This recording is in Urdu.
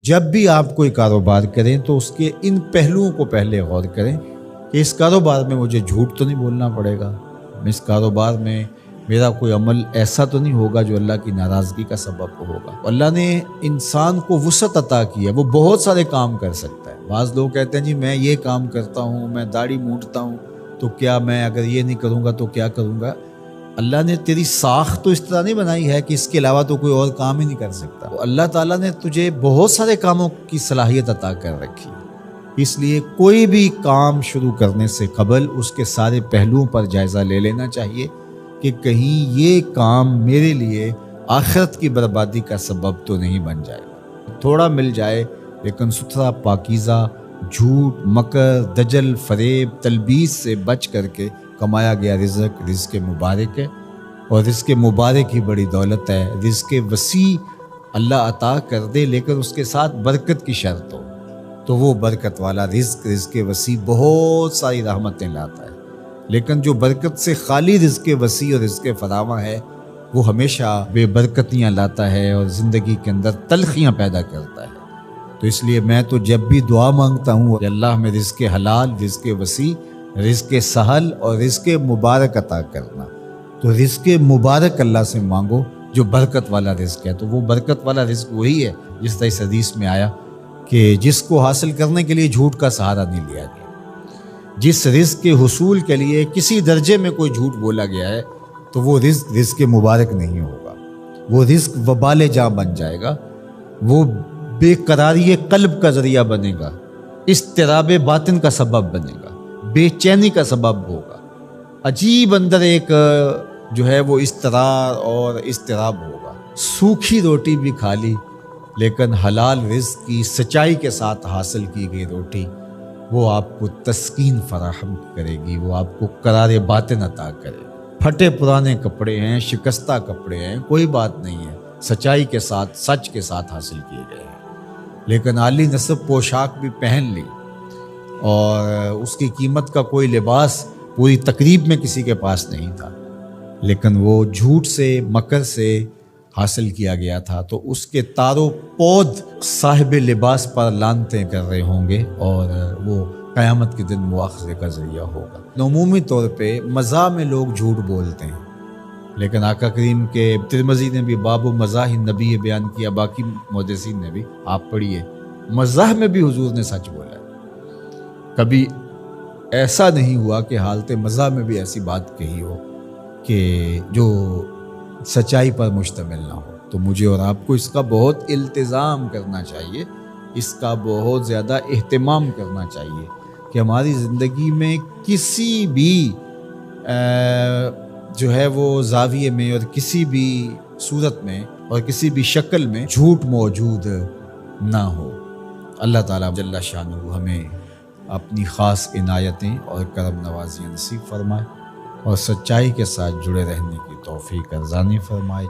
جب بھی آپ کوئی کاروبار کریں تو اس کے ان پہلوؤں کو پہلے غور کریں کہ اس کاروبار میں مجھے جھوٹ تو نہیں بولنا پڑے گا، اس کاروبار میں میرا کوئی عمل ایسا تو نہیں ہوگا جو اللہ کی ناراضگی کا سبب ہوگا۔ اللہ نے انسان کو وسعت عطا کی ہے، وہ بہت سارے کام کر سکتا ہے۔ بعض لوگ کہتے ہیں جی میں یہ کام کرتا ہوں، میں داڑھی مونڈتا ہوں، تو کیا میں اگر یہ نہیں کروں گا تو کیا کروں گا؟ اللہ نے تیری ساخت تو اس طرح نہیں بنائی ہے کہ اس کے علاوہ تو کوئی اور کام ہی نہیں کر سکتا۔ اللہ تعالیٰ نے تجھے بہت سارے کاموں کی صلاحیت عطا کر رکھی، اس لیے کوئی بھی کام شروع کرنے سے قبل اس کے سارے پہلوؤں پر جائزہ لے لینا چاہیے کہ کہیں یہ کام میرے لیے آخرت کی بربادی کا سبب تو نہیں بن جائے گا۔ تھوڑا مل جائے لیکن ستھرا، پاکیزہ، جھوٹ، مکر، دجل، فریب، تلبیس سے بچ کر کے کمایا گیا رزق مبارک ہے، اور رزق مبارک ہی بڑی دولت ہے۔ رزق وسیع اللہ عطا کر دے لیکن اس کے ساتھ برکت کی شرط ہو، تو وہ برکت والا رزق وسیع بہت ساری رحمتیں لاتا ہے، لیکن جو برکت سے خالی رزق وسیع اور رزق فراواں ہے وہ ہمیشہ بے برکتیاں لاتا ہے اور زندگی کے اندر تلخیاں پیدا کرتا ہے۔ تو اس لیے میں تو جب بھی دعا مانگتا ہوں کہ اللہ میں رزق حلال، رزق وسیع، رزق سہل اور رزق مبارک عطا کرنا۔ تو رزق مبارک اللہ سے مانگو جو برکت والا رزق ہے، تو وہ برکت والا رزق وہی ہے جس طرح اس حدیث میں آیا کہ جس کو حاصل کرنے کے لیے جھوٹ کا سہارا نہیں لیا گیا۔ جس رزق کے حصول کے لیے کسی درجے میں کوئی جھوٹ بولا گیا ہے تو وہ رزق مبارک نہیں ہوگا، وہ رزق وبال جاں بن جائے گا، وہ بے قراری قلب کا ذریعہ بنے گا، اضطراب باطن کا سبب بنے گا، بے چینی کا سبب ہوگا، عجیب اندر ایک جو ہے وہ اضطرار اور اضطراب ہوگا۔ سوکھی روٹی بھی کھا لی لیکن حلال رزق کی سچائی کے ساتھ حاصل کی گئی روٹی وہ آپ کو تسکین فراہم کرے گی، وہ آپ کو قرار باطن عطا کرے گی۔ پھٹے پرانے کپڑے ہیں، شکستہ کپڑے ہیں، کوئی بات نہیں ہے، سچائی کے ساتھ، سچ کے ساتھ حاصل کیے گئے ہیں، لیکن عالی نصب پوشاک بھی پہن لی اور اس کی قیمت کا کوئی لباس پوری تقریب میں کسی کے پاس نہیں تھا، لیکن وہ جھوٹ سے، مکر سے حاصل کیا گیا تھا، تو اس کے تار و پود صاحب لباس پر لانتیں کر رہے ہوں گے اور وہ قیامت کے دن مواخذے کا ذریعہ ہوگا۔ عمومی طور پہ مزاح میں لوگ جھوٹ بولتے ہیں، لیکن آقا کریم کے ترمذی نے بھی باب مزاح النبی بیان کیا، باقی محدثین نے بھی، آپ پڑھیے، مزاح میں بھی حضور نے سچ بولا ہے۔ کبھی ایسا نہیں ہوا کہ حالت مزاح میں بھی ایسی بات کہی ہو کہ جو سچائی پر مشتمل نہ ہو۔ تو مجھے اور آپ کو اس کا بہت التزام کرنا چاہیے، اس کا بہت زیادہ اہتمام کرنا چاہیے کہ ہماری زندگی میں کسی بھی جو ہے وہ زاویے میں اور کسی بھی صورت میں اور کسی بھی شکل میں جھوٹ موجود نہ ہو۔ اللہ تعالیٰ جل شانہ ہمیں اپنی خاص عنایتیں اور کرم نوازی نصیب فرمائے اور سچائی کے ساتھ جڑے رہنے کی توفیق ارزانی فرمائے۔